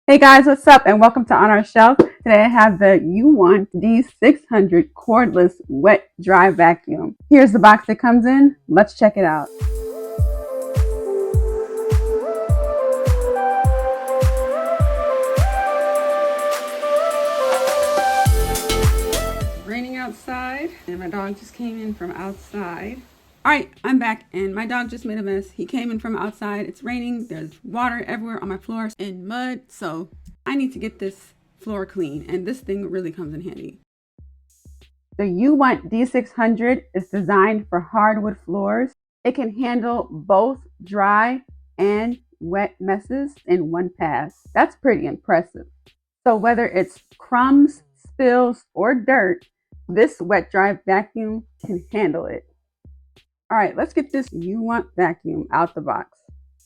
Hey guys, what's up and welcome to Onourshelf. Today I have the UWANT D600 cordless wet dry vacuum. Here's the box it comes in. Let's check it out. It's raining outside and my dog just came in from outside. Alright, I'm back and my dog just made a mess. He came in from outside. It's raining. There's water everywhere on my floor and mud. So I need to get this floor clean and this thing really comes in handy. The UWANT D600 is designed for hardwood floors. It can handle both dry and wet messes in one pass. That's pretty impressive. So whether it's crumbs, spills, or dirt, this wet dry vacuum can handle it. All right, let's get this UWANT vacuum out the box.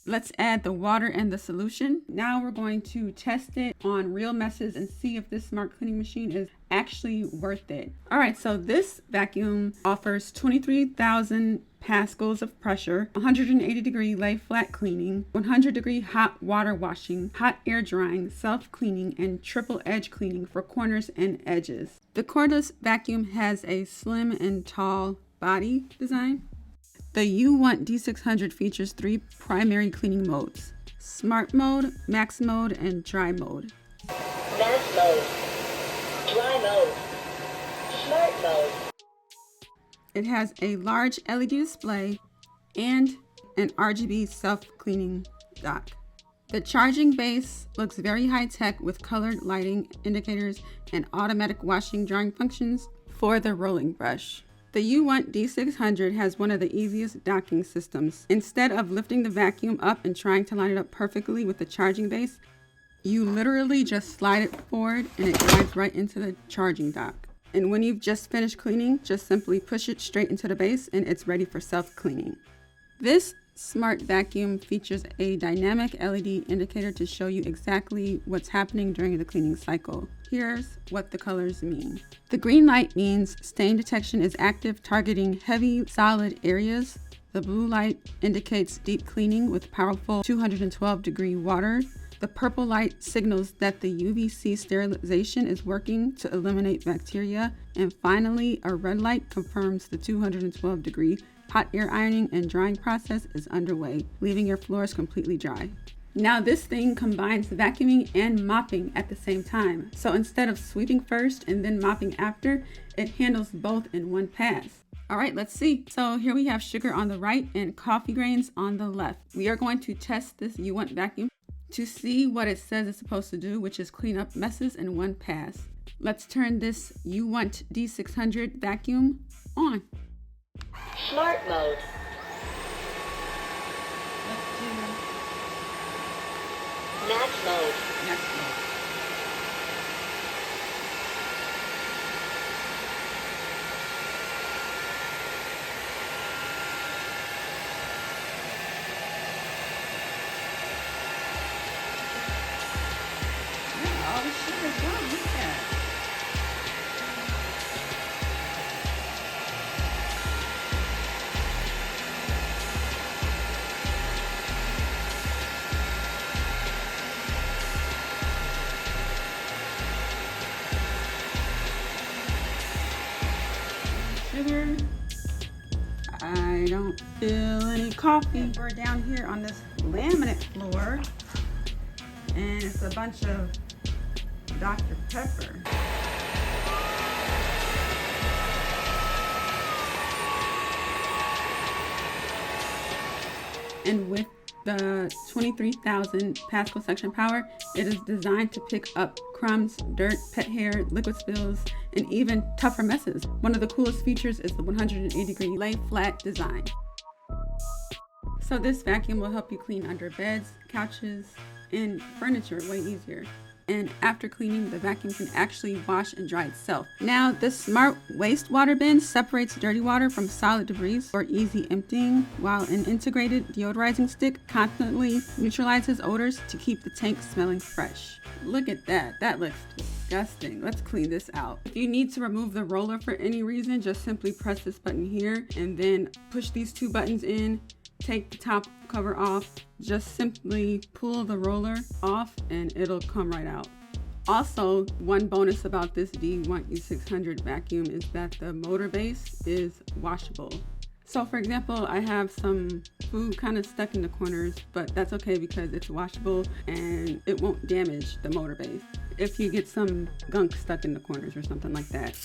Let's add the water and the solution. Now we're going to test it on real messes and see if this smart cleaning machine is actually worth it. All right, so this vacuum offers 23,000 pascals of pressure, 180-degree lay flat cleaning, 100-degree hot water washing, hot air drying, self-cleaning, and triple edge cleaning for corners and edges. The cordless vacuum has a slim and tall body design. The UWANT D600 features 3 primary cleaning modes: Smart Mode, Max Mode, and Dry Mode. Max Mode, Dry Mode, Smart Mode. It has a large LED display and an RGB self-cleaning dock. The charging base looks very high-tech with colored lighting indicators and automatic washing drying functions for the rolling brush. The UWANT D600 has one of the easiest docking systems. Instead of lifting the vacuum up and trying to line it up perfectly with the charging base, you literally just slide it forward and it glides right into the charging dock. And when you've just finished cleaning, just simply push it straight into the base and it's ready for self-cleaning. This smart vacuum features a dynamic LED indicator to show you exactly what's happening during the cleaning cycle. Here's what the colors mean. The green light means stain detection is active, targeting heavy, solid areas. The blue light indicates deep cleaning with powerful 212-degree water. The purple light signals that the UVC sterilization is working to eliminate bacteria. And finally, a red light confirms the 212-degree hot air ironing and drying process is underway, leaving your floors completely dry. Now this thing combines vacuuming and mopping at the same time. So instead of sweeping first and then mopping after, it handles both in one pass. All right, let's see. So here we have sugar on the right and coffee grains on the left. We are going to test this UWANT vacuum to see what it says it's supposed to do, which is clean up messes in one pass. Let's turn this UWANT D600 vacuum on. Smart Mode. Let's do Max Mode. Max Mode. Yeah, all the sugar's gone. Look at that. Sugar. I don't feel any coffee. We're down here on this laminate floor and it's a bunch of Dr. Pepper. And with the 23,000 Pascal suction power, it is designed to pick up crumbs, dirt, pet hair, liquid spills, and even tougher messes. One of the coolest features is the 180-degree lay flat design. So this vacuum will help you clean under beds, couches, and furniture way easier. And after cleaning, the vacuum can actually wash and dry itself. Now, this smart wastewater bin separates dirty water from solid debris for easy emptying, while an integrated deodorizing stick constantly neutralizes odors to keep the tank smelling fresh. Look at that. That looks disgusting. Let's clean this out. If you need to remove the roller for any reason, just simply press this button here and then push these 2 buttons in take the top cover off, just simply pull the roller off and it'll come right out. Also, one bonus about this UWANT D600 vacuum is that the motor base is washable. So for example, I have some food kind of stuck in the corners, but that's okay because it's washable and it won't damage the motor base if you get some gunk stuck in the corners or something like that.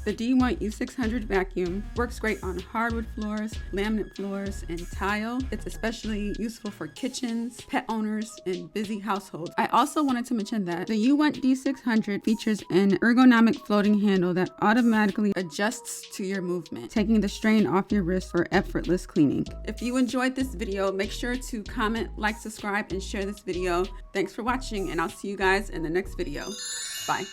The UWANT D600 vacuum works great on hardwood floors, laminate floors, and tile. It's especially useful for kitchens, pet owners, and busy households. I also wanted to mention that the UWANT D600 features an ergonomic floating handle that automatically adjusts to your movement, taking the strain off your wrist for effortless cleaning. If you enjoyed this video, make sure to comment, like, subscribe, and share this video. Thanks for watching, and I'll see you guys in the next video. Bye.